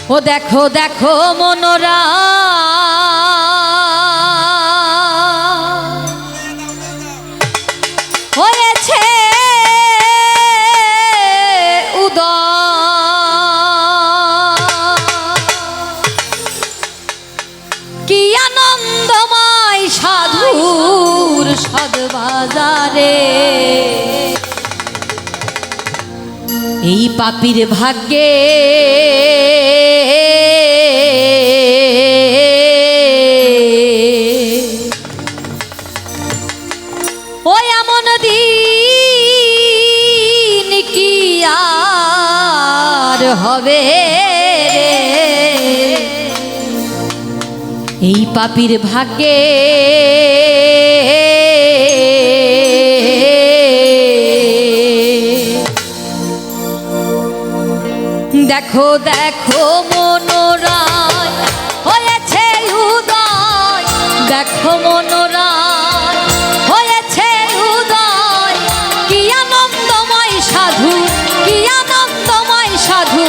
ও দেখো দেখো মনোরা হয়েছে কি আনন্দময় সাধুর সদবাজারে এই পাপীর ভাগ্যে ওই এমন দিন কি আর হবে রে এই পাপীর ভাগ্যে দেখো দেখো মনোরায় হয়েছে উদয় দেখো মনোরায় হয়েছে উদয় কি আনন্দময় সাধু কি আনন্দময় সাধু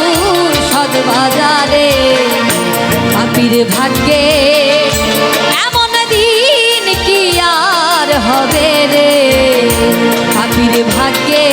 সদবাজারে পাপীর ভাগ্যে এমন দিন কি আর হবে রে পাপীর ভাগ্যে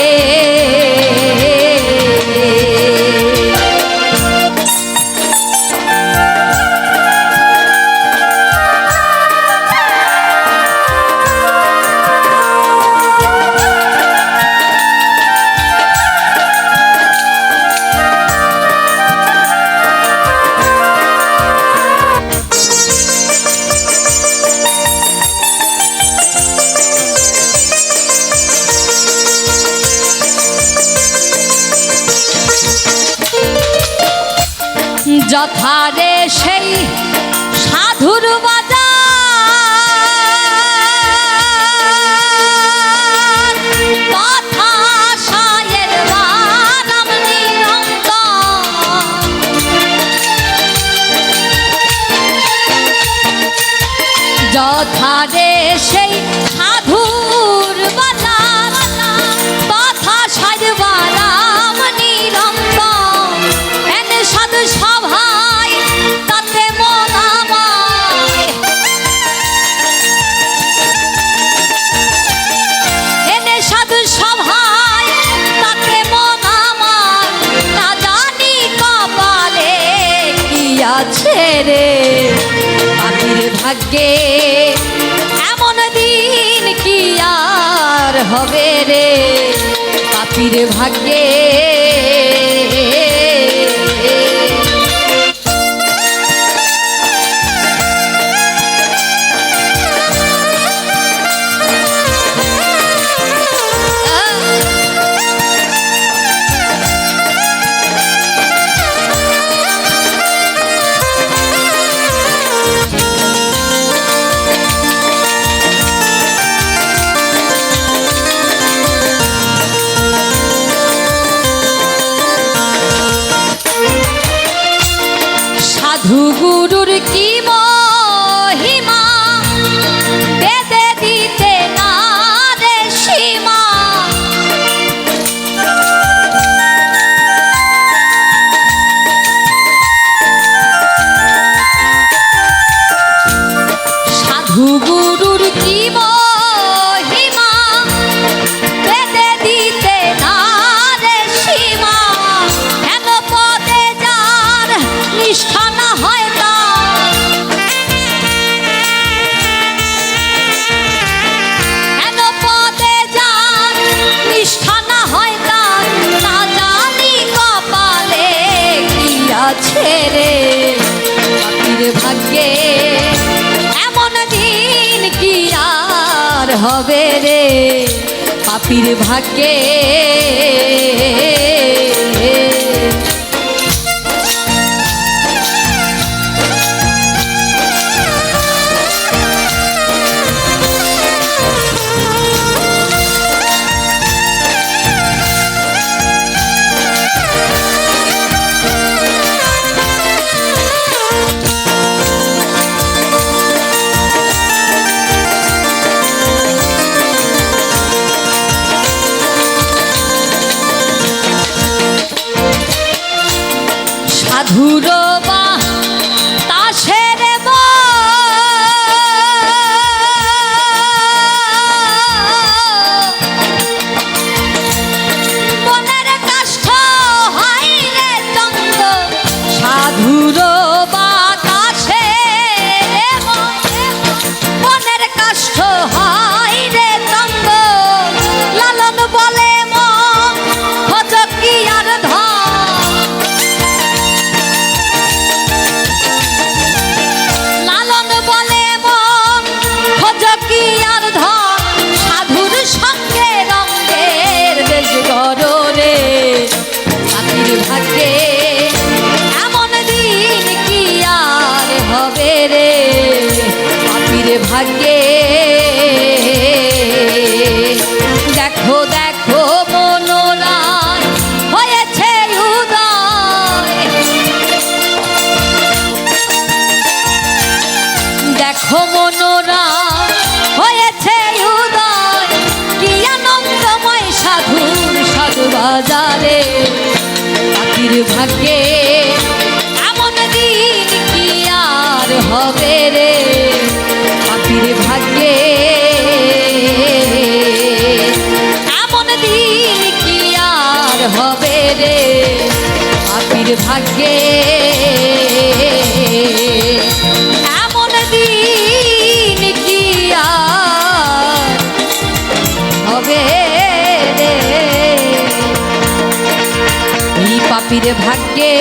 যথারে সেই সাধুর বাজার তথা সায়ের বানাম নিরন্তর যথারে সেই সাধুর বাজার তথা সায়ের বানাম নিরন্তর এনে সাধু সভায় তাতে মন আমায় এনে সাধু সভায় তাতে মন আমার না জানি কপালে কি আছে রে পাপীর ভাগ্যে এমন দিন কি আর হবে রে পাপীর ভাগ্যে সাধু গুরুর কি মহিমা বেদে দিতে না রে সীমা সাধু গুরুর কি মহিমা বেদে দিতে না রে সীমা হেন পদে যার নিষ্ঠা না হয় তার হেন পদে যার নিষ্ঠা না হয় তার না জানি কপালে কি আছে রে পাপীর ভাগ্যে এমন দিন কি আর হবে রে পাপীর ভাগ্যে সাধুর সাজারে পাখির ভাগ্যে এমন দিন কি আর হবে রে পাখির ভাগ্যে এমন দিন কি আর হবে রে পাখির ভাগ্যে এমন দিন কি আর হবে রে এই পাপির ভাগ্যে